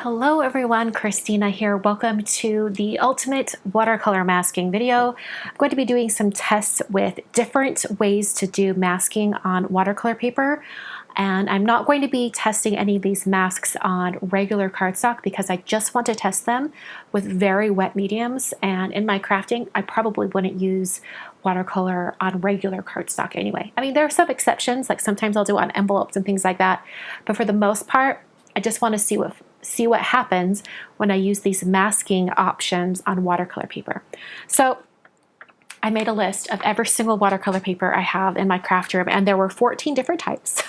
Hello everyone, Christina here. Welcome to the ultimate watercolor masking video. I'm going to be doing some tests with different ways to do masking on watercolor paper. And I'm not going to be testing any of these masks on regular cardstock because I just want to test them with very wet mediums. And in my crafting, I probably wouldn't use watercolor on regular cardstock anyway. I mean, there are some exceptions, like sometimes I'll do it on envelopes and things like that. But for the most part, I just want to see what happens when I use these masking options on watercolor paper. So I made a list of every single watercolor paper I have in my craft room, and there were 14 different types,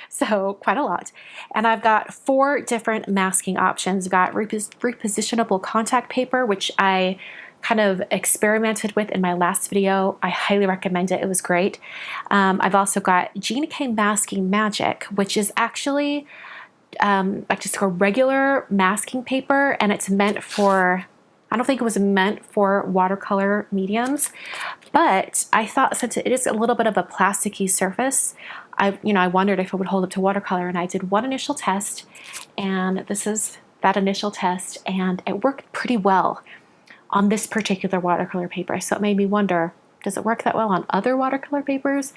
so quite a lot. And I've got 4 different masking options. I've got repositionable contact paper, which I kind of experimented with in my last video. I highly recommend it. It was great. I've also got Gina K Masking Magic, which is actually like just a regular masking paper, and it's meant for, I don't think it was meant for watercolor mediums, but I thought since it is a little bit of a plasticky surface, I wondered if it would hold up to watercolor, and I did one initial test, and this is that initial test, and it worked pretty well on this particular watercolor paper. So it made me wonder, does it work that well on other watercolor papers?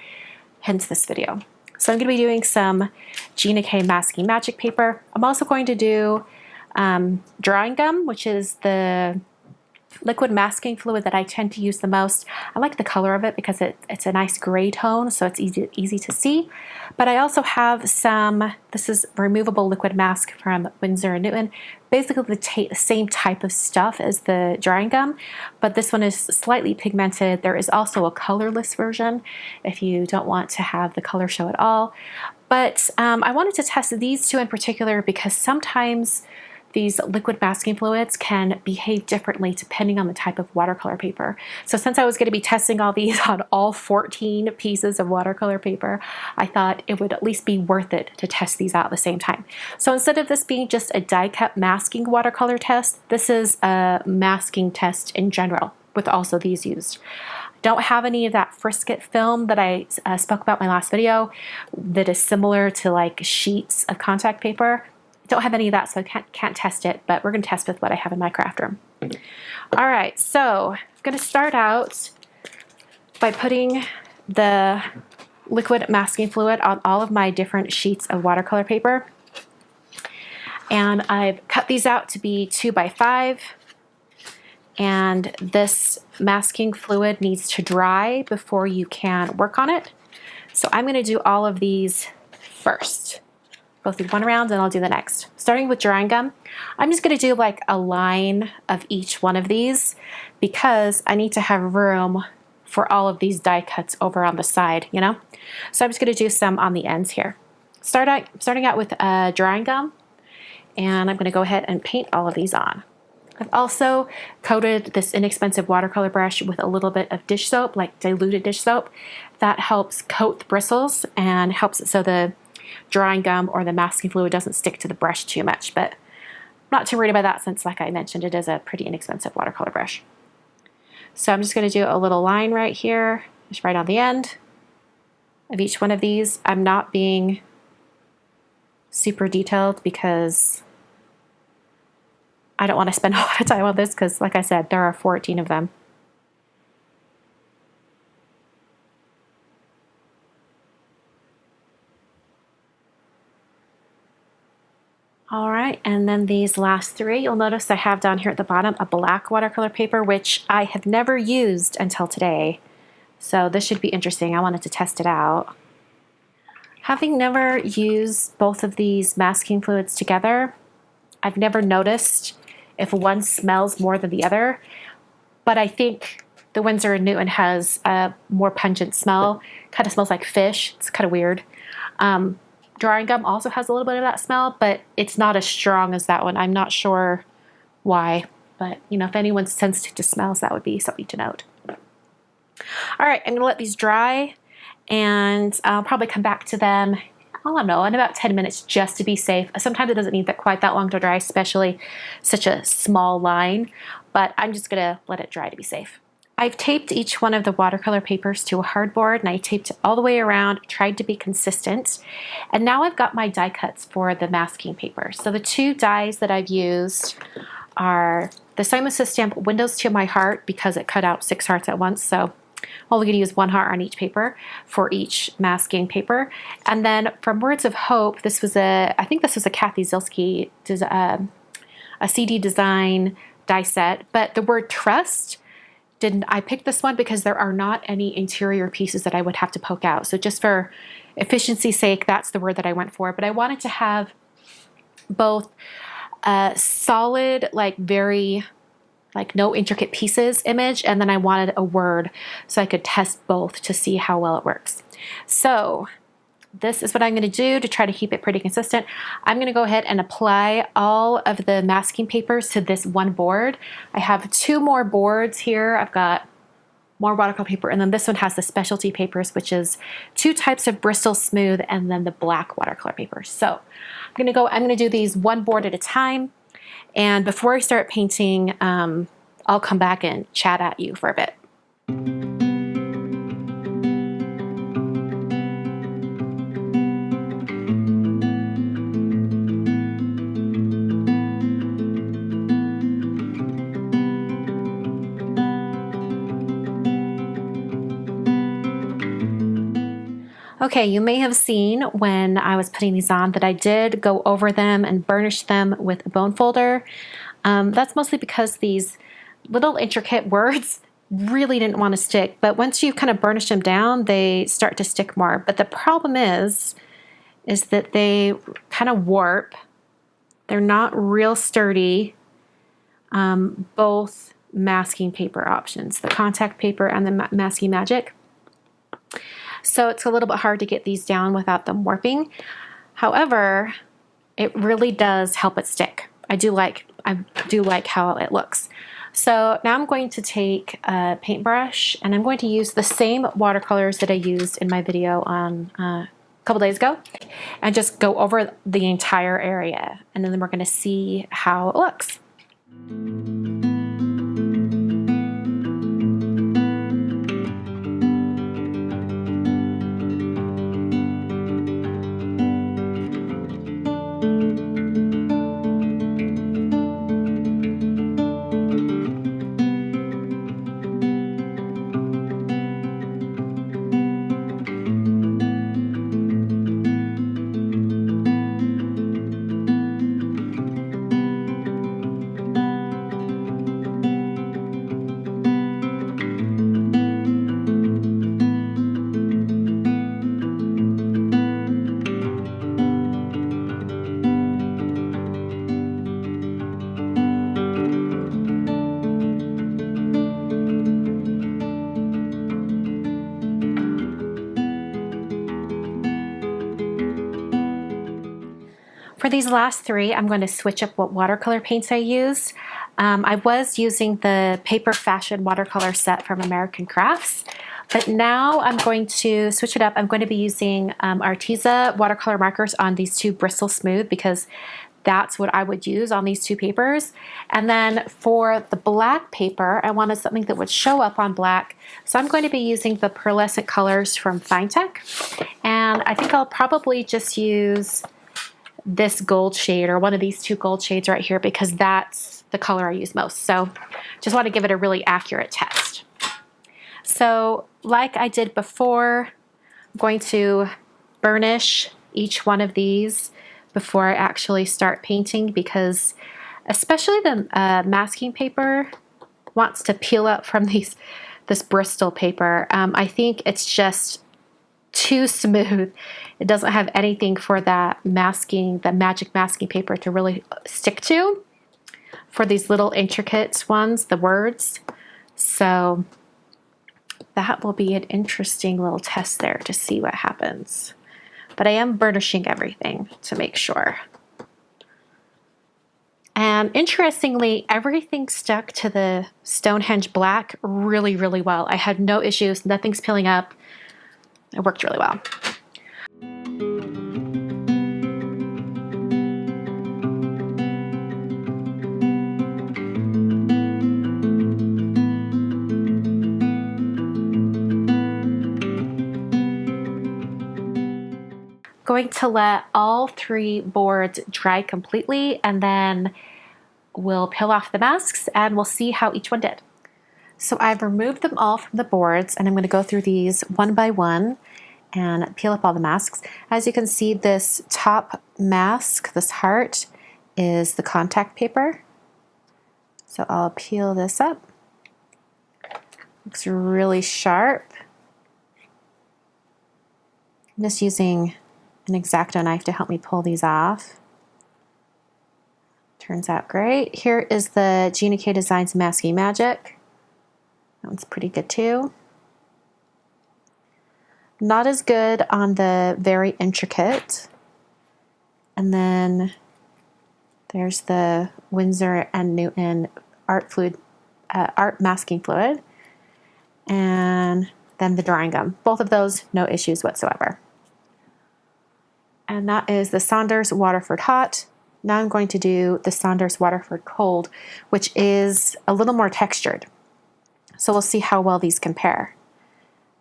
Hence this video. So I'm going to be doing some Gina K Masking Magic paper. I'm also going to do drawing gum, which is the liquid masking fluid that I tend to use the most. I like the color of it because it's a nice gray tone, so it's easy to see. But I also have some, this is removable liquid mask from Winsor and Newton, basically the same type of stuff as the drawing gum, but this one is slightly pigmented. There is also a colorless version if you don't want to have the color show at all. But I wanted to test these two in particular because sometimes these liquid masking fluids can behave differently depending on the type of watercolor paper. So since I was going to be testing all these on all 14 pieces of watercolor paper, I thought it would at least be worth it to test these out at the same time. So instead of this being just a die-cut masking watercolor test, this is a masking test in general with also these used. Don't have any of that frisket film that I spoke about in my last video that is similar to like sheets of contact paper. Don't have any of that, so I can't test it, but we're going to test with what I have in my craft room. All right, so I'm going to start out by putting the liquid masking fluid on all of my different sheets of watercolor paper. And I've cut these out to be 2 by 5. And this masking fluid needs to dry before you can work on it. So I'm going to do all of these first. Go through one round and I'll do the next. Starting with drawing gum, I'm just going to do like a line of each one of these because I need to have room for all of these die cuts over on the side, you know? So I'm just going to do some on the ends here. Starting out with drawing gum, and I'm going to go ahead and paint all of these on. I've also coated this inexpensive watercolor brush with a little bit of dish soap, like diluted dish soap. That helps coat the bristles and helps it so the drawing gum or the masking fluid doesn't stick to the brush too much, but I'm not too worried about that since, like I mentioned, it is a pretty inexpensive watercolor brush. So I'm just going to do a little line right here, just right on the end of each one of these. I'm not being super detailed because I don't want to spend a lot of time on this because, like I said, there are 14 of them. All right, and then these last 3, you'll notice I have down here at the bottom a black watercolor paper, which I have never used until today. So this should be interesting. I wanted to test it out. Having never used both of these masking fluids together, I've never noticed if one smells more than the other, but I think the Winsor & Newton has a more pungent smell. Kind of smells like fish. It's kind of weird. Drawing gum also has a little bit of that smell, but it's not as strong as that one. I'm not sure why, but if anyone's sensitive to smells, that would be something to note. All right, I'm gonna let these dry, and I'll probably come back to them, I don't know, in about 10 minutes just to be safe. Sometimes it doesn't need quite that long to dry, especially such a small line, but I'm just gonna let it dry to be safe. I've taped each one of the watercolor papers to a hardboard, and I taped it all the way around, tried to be consistent. And now I've got my die cuts for the masking paper. So the two dies that I've used are the Simon Says stamp Windows to My Heart, because it cut out 6 hearts at once. So only going to use 1 heart on each paper for each masking paper. And then from Words of Hope, this was I think this was a Kathy Zilski, a CD design die set, but the word trust, I picked this one because there are not any interior pieces that I would have to poke out. So just for efficiency's sake, that's the word that I went for. But I wanted to have both a solid, very no intricate pieces image, and then I wanted a word so I could test both to see how well it works. So this is what I'm going to do to try to keep it pretty consistent. I'm going to go ahead and apply all of the masking papers to this one board. I have 2 more boards here. I've got more watercolor paper, and then this one has the specialty papers, which is 2 types of Bristol Smooth and then the black watercolor paper. So I'm going to do these one board at a time. And before I start painting, I'll come back and chat at you for a bit. Okay, you may have seen when I was putting these on that I did go over them and burnish them with a bone folder. That's mostly because these little intricate words really didn't want to stick, but once you kind of burnish them down, they start to stick more. But the problem is that they kind of warp. They're not real sturdy. Both masking paper options, the contact paper and the Masking Magic. So it's a little bit hard to get these down without them warping. However, it really does help it stick. I do like how it looks. So now I'm going to take a paintbrush, and I'm going to use the same watercolors that I used in my video on a couple days ago, and just go over the entire area, and then we're going to see how it looks. For these last 3, I'm going to switch up what watercolor paints I use. I was using the Paper Fashion watercolor set from American Crafts, but now I'm going to switch it up. I'm going to be using Arteza watercolor markers on these 2 Bristol Smooth, because that's what I would use on these 2 papers. And then for the black paper, I wanted something that would show up on black. So I'm going to be using the pearlescent colors from Finetech. And I think I'll probably just use this gold shade, or one of these 2 gold shades right here, because that's the color I use most. So just want to give it a really accurate test. So like I did before, I'm going to burnish each one of these before I actually start painting, because especially the masking paper wants to peel up from this Bristol paper. I think it's just too smooth. It doesn't have anything for that masking, the magic masking paper to really stick to for these little intricate ones, the words. So that will be an interesting little test there to see what happens. But I am burnishing everything to make sure. And interestingly, everything stuck to the Stonehenge black really, really well. I had no issues, nothing's peeling up. It worked really well. going to let all 3 boards dry completely, and then we'll peel off the masks and we'll see how each one did. So I've removed them all from the boards, and I'm going to go through these one by one and peel up all the masks. As you can see, this top mask, this heart, is the contact paper. So I'll peel this up. Looks really sharp. I'm just using an X-Acto knife to help me pull these off. Turns out great. Here is the Gina K Masking Magic. That one's pretty good too. Not as good on the very intricate. And then there's the Winsor and Newton art masking fluid. And then the drawing gum. Both of those, no issues whatsoever. And that is the Saunders Waterford Hot. Now I'm going to do the Saunders Waterford Cold, which is a little more textured. So we'll see how well these compare.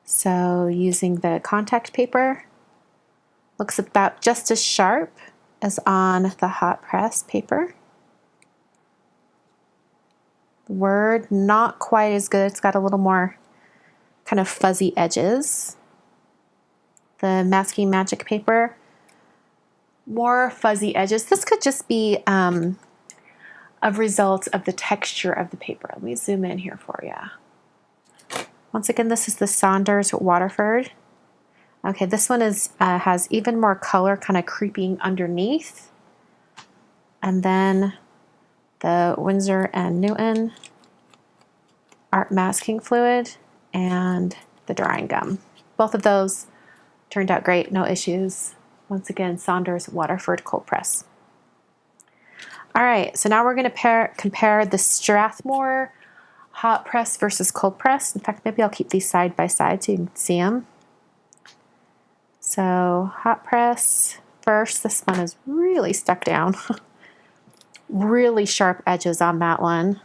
So using the contact paper, looks about just as sharp as on the hot press paper. The word, not quite as good. It's got a little more kind of fuzzy edges. The Masking Magic paper, more fuzzy edges. This could just be a result of the texture of the paper. Let me zoom in here for you. Once again, this is the Saunders Waterford. Okay, this one is has even more color kind of creeping underneath. And then the Winsor and Newton art masking fluid and the drawing gum. Both of those turned out great, no issues. Once again, Saunders Waterford cold press. All right, so now we're going to compare the Strathmore hot press versus cold press. In fact, maybe I'll keep these side by side so you can see them. So hot press first. This one is really stuck down. Really sharp edges on that one.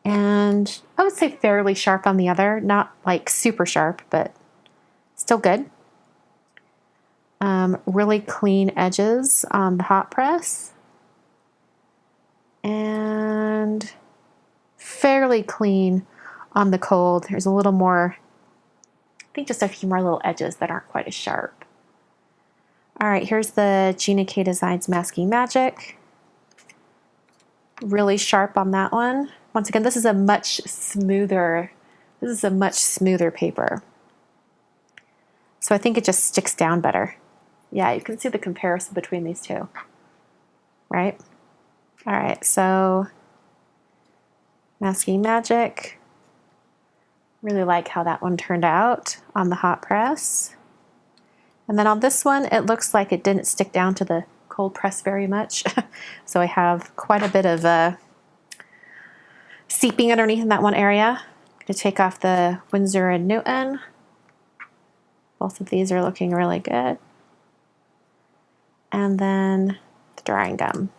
And I would say fairly sharp on the other. Not like super sharp, but still good. Really clean edges on the hot press. And fairly clean on the cold. There's a little more, I think just a few more little edges that aren't quite as sharp. All right, here's the Gina K Masking Magic. Really sharp on that one. Once again, this is a much smoother paper. So I think it just sticks down better. Yeah, you can see the comparison between these two, right? All right, so Masking Magic. Really like how that one turned out on the hot press. And then on this one, it looks like it didn't stick down to the cold press very much. So I have quite a bit of seeping underneath in that one area. I'm going to take off the Winsor and Newton. Both of these are looking really good. And then the drawing gum.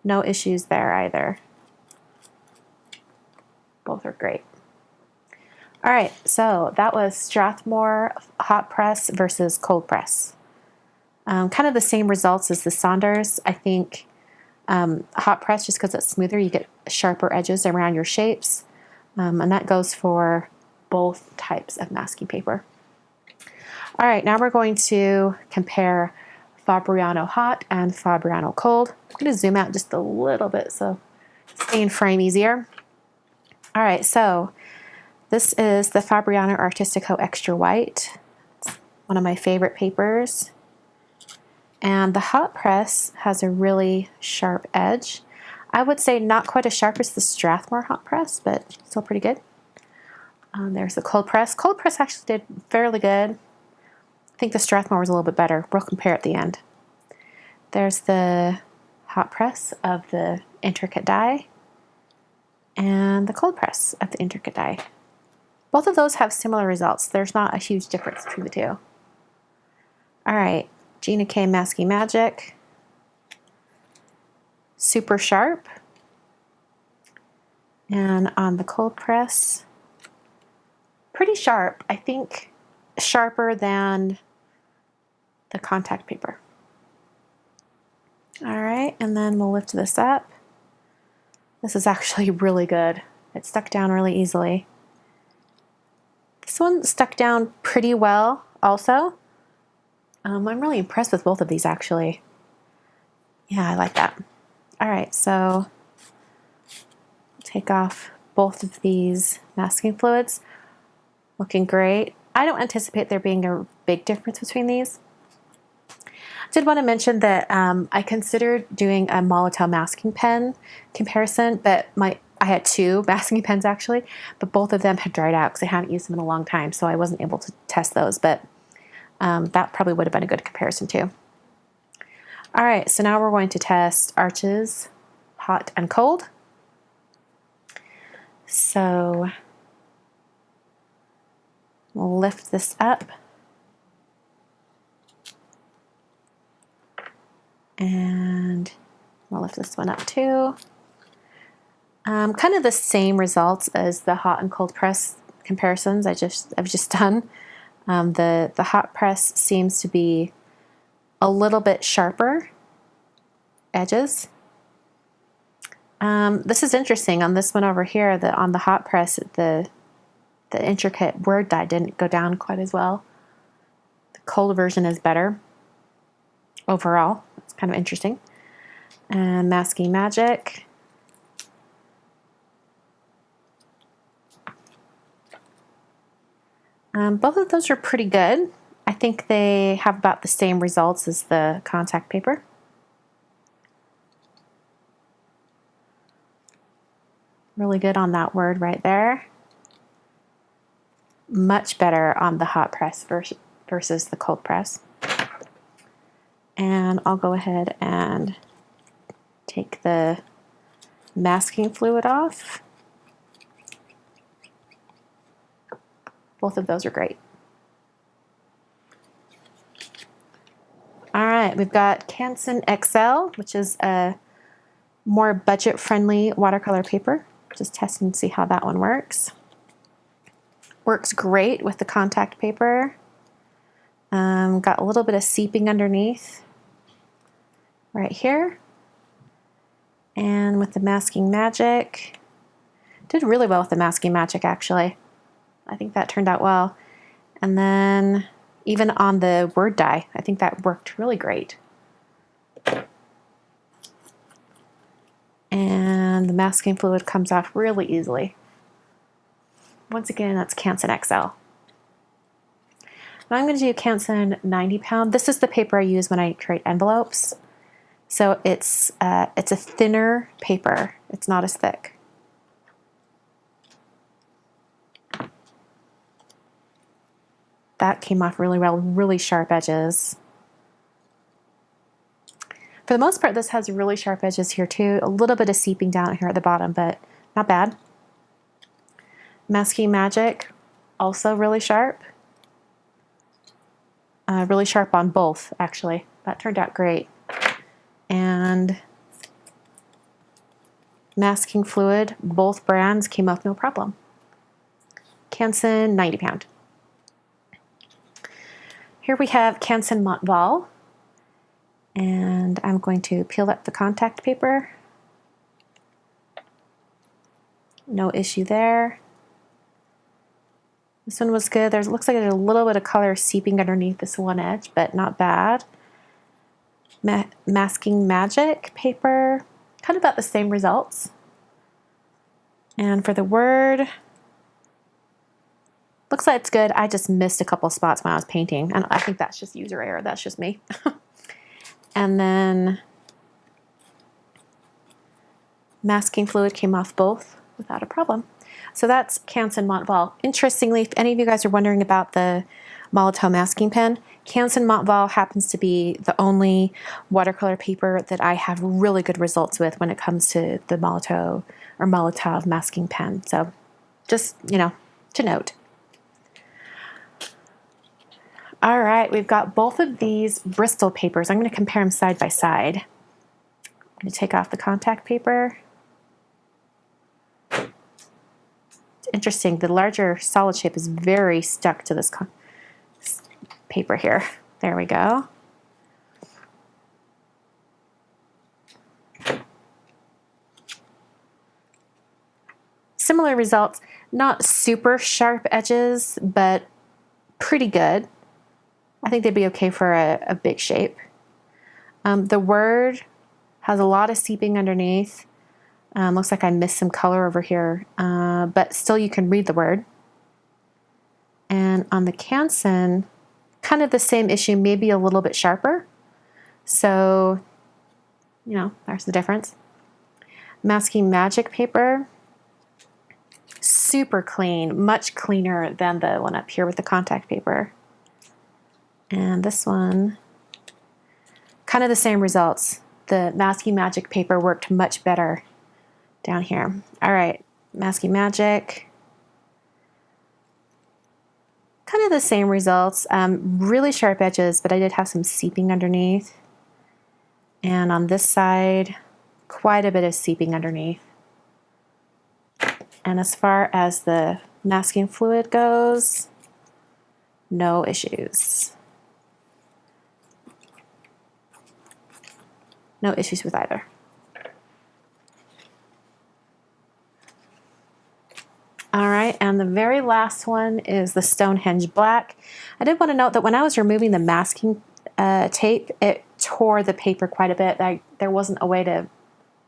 No issues there either. Both are great. All right, so that was Strathmore hot press versus cold press. Kind of the same results as the Saunders. I think hot press, just because it's smoother, you get sharper edges around your shapes. And that goes for both types of masking paper. All right, now we're going to compare Fabriano hot and Fabriano cold. I'm going to zoom out just a little bit so stay in frame easier. All right, so this is the Fabriano Artistico Extra White. It's one of my favorite papers. And the hot press has a really sharp edge. I would say not quite as sharp as the Strathmore hot press, but still pretty good. There's the cold press. Cold press actually did fairly good. I think the Strathmore was a little bit better. We'll compare at the end. There's the hot press of the intricate die and the cold press of the intricate die. Both of those have similar results. There's not a huge difference between the two. All right, Gina K Masking Magic. Super sharp. And on the cold press, pretty sharp. I think sharper than the contact paper. All right, and then we'll lift this up. This is actually really good. It stuck down really easily. This one stuck down pretty well also. I'm really impressed with both of these actually. Yeah, I like that. All right, so take off both of these masking fluids. Looking great. I don't anticipate there being a big difference between these. Did want to mention that I considered doing a Molotow masking pen comparison, but I had two masking pens actually, but both of them had dried out because I hadn't used them in a long time, so I wasn't able to test those, but that probably would have been a good comparison too. All right, so now we're going to test arches, hot and cold. So we'll lift this up. And we'll lift this one up too. Kind of the same results as the hot and cold press comparisons I've just done. The hot press seems to be a little bit sharper edges. This is interesting on this one over here. On the hot press, the intricate word dye didn't go down quite as well. The cold version is better overall. It's kind of interesting. And Masking Magic. Both of those are pretty good. I think they have about the same results as the contact paper. Really good on that word right there. Much better on the hot press versus the cold press. And I'll go ahead and take the masking fluid off. Both of those are great. All right, we've got Canson XL, which is a more budget-friendly watercolor paper. Just test and see how that one works. Works great with the contact paper. Got a little bit of seeping underneath right here. And with the Masking Magic, did really well with the Masking Magic actually. I think that turned out well. And then even on the word dye, I think that worked really great. And the masking fluid comes off really easily. Once again, that's Canson XL. Now I'm going to do Canson 90 pound. This is the paper I use when I create envelopes. So it's a thinner paper. It's not as thick. That came off really well, really sharp edges. For the most part, this has really sharp edges here too. A little bit of seeping down here at the bottom, but not bad. Masking Magic, also really sharp. Really sharp on both, actually. That turned out great. And masking fluid, both brands came off no problem. Canson 90 pound. Here we have Canson Montval. And I'm going to peel up the contact paper. No issue there. This one was good. Looks like there's a little bit of color seeping underneath this one edge, but not bad. Masking Magic paper, kind of about the same results. And for the word, looks like it's good. I just missed a couple spots when I was painting, and I think that's just user error. That's just me. And then masking fluid came off both without a problem. So that's Canson Montval. Interestingly, if any of you guys are wondering about the Molotow masking pen, Canson Montval happens to be the only watercolor paper that I have really good results with when it comes to the Molotow masking pen. So just, to note. All right, we've got both of these Bristol papers. I'm going to compare them side by side. I'm going to take off the contact paper. It's interesting, the larger solid shape is very stuck to this paper here. There we go. Similar results, not super sharp edges, but pretty good. I think they'd be okay for a big shape. The word has a lot of seeping underneath. Looks like I missed some color over here, but still you can read the word. And on the Canson, kind of the same issue, maybe a little bit sharper. So, you know, there's the difference. Masking Magic paper, super clean, much cleaner than the one up here with the contact paper. And this one, kind of the same results. The Masking Magic paper worked much better down here. All right, Masking Magic. Kind of the same results. Really sharp edges, but I did have some seeping underneath. And on this side, quite a bit of seeping underneath. And as far as the masking fluid goes, no issues. No issues with either. All right, and the very last one is the Stonehenge Black. I did want to note that when I was removing the masking tape, it tore the paper quite a bit. There wasn't a way to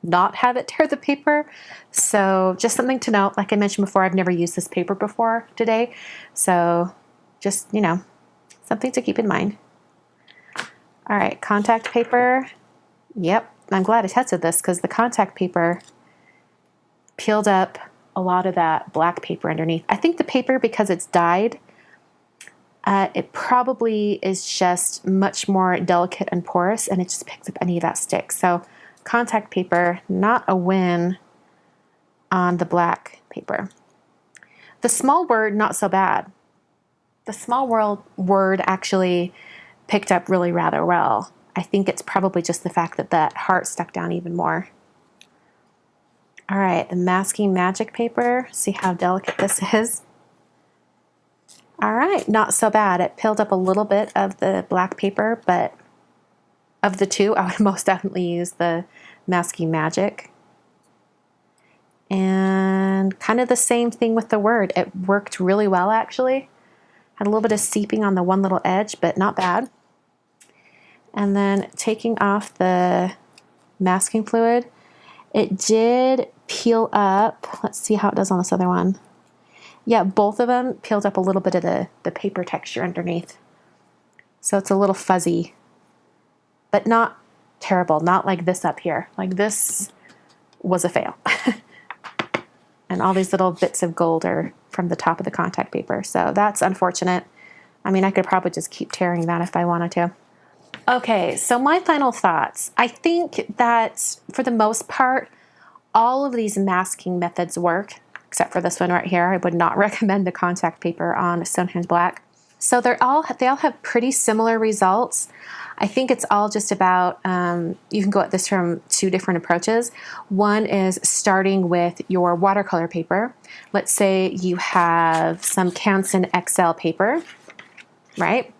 not have it tear the paper. So just something to note. Like I mentioned before, I've never used this paper before today. So just, you know, something to keep in mind. All right, contact paper. Yep, I'm glad I tested this because the contact paper peeled up a lot of that black paper underneath. I think the paper, because it's dyed, it probably is just much more delicate and porous, and it just picks up any of that stick. So contact paper, not a win on the black paper. The small word, not so bad. The small word actually picked up really rather well. I think it's probably just the fact that that heart stuck down even more. All right, the Masking Magic paper. See how delicate this is? All right, not so bad. It peeled up a little bit of the black paper, but of the two, I would most definitely use the Masking Magic. And kind of the same thing with the word. It worked really well, actually. Had a little bit of seeping on the one little edge, but not bad. And then taking off the masking fluid, it did peel up. Let's see how it does on this other one. Yeah, both of them peeled up a little bit of the paper texture underneath. So it's a little fuzzy, but not terrible. Not like this up here. Like this was a fail. And all these little bits of gold are from the top of the contact paper. So that's unfortunate. I mean, I could probably just keep tearing that if I wanted to. Okay, so my final thoughts. I think that for the most part, all of these masking methods work, except for this one right here. I would not recommend the contact paper on Stonehenge Black. So they all have pretty similar results. I think it's all just about, you can go at this from two different approaches. One is starting with your watercolor paper. Let's say you have some Canson XL paper, right?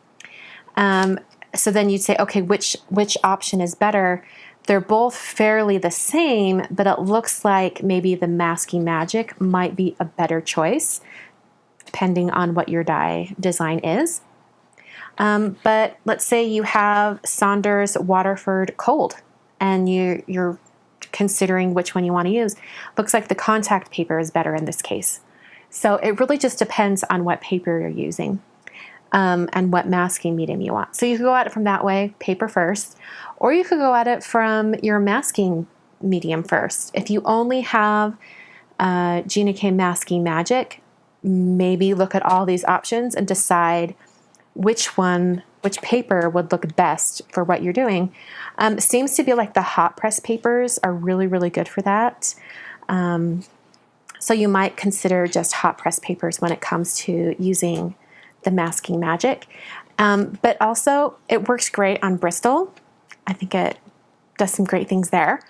So then you'd say, okay, which option is better? They're both fairly the same, but it looks like maybe the Masking Magic might be a better choice, depending on what your die design is. But let's say you have Saunders Waterford Cold, and you're considering which one you want to use. Looks like the contact paper is better in this case. So it really just depends on what paper you're using. And what masking medium you want. So you could go at it from that way, paper first, or you could go at it from your masking medium first. If you only have Gina K Masking Magic, maybe look at all these options and decide which paper would look best for what you're doing. It seems to be like the hot press papers are really, really good for that. So you might consider just hot press papers when it comes to using the Masking Magic. But also it works great on Bristol. I think it does some great things there.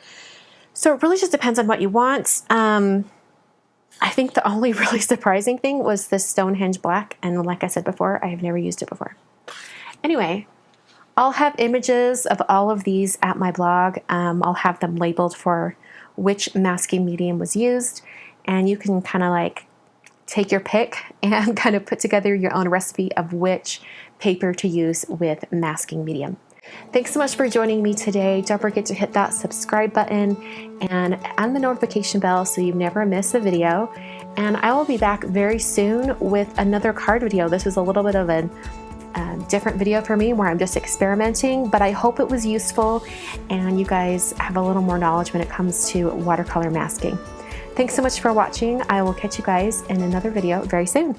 So it really just depends on what you want. I think the only really surprising thing was the Stonehenge Black. And like I said before, I have never used it before. Anyway, I'll have images of all of these at my blog. I'll have them labeled for which masking medium was used, and you can kind of like take your pick and kind of put together your own recipe of which paper to use with masking medium. Thanks so much for joining me today. Don't forget to hit that subscribe button and the notification bell so you never miss a video. And I will be back very soon with another card video. This is a little bit of a different video for me where I'm just experimenting, but I hope it was useful and you guys have a little more knowledge when it comes to watercolor masking. Thanks so much for watching. I will catch you guys in another video very soon.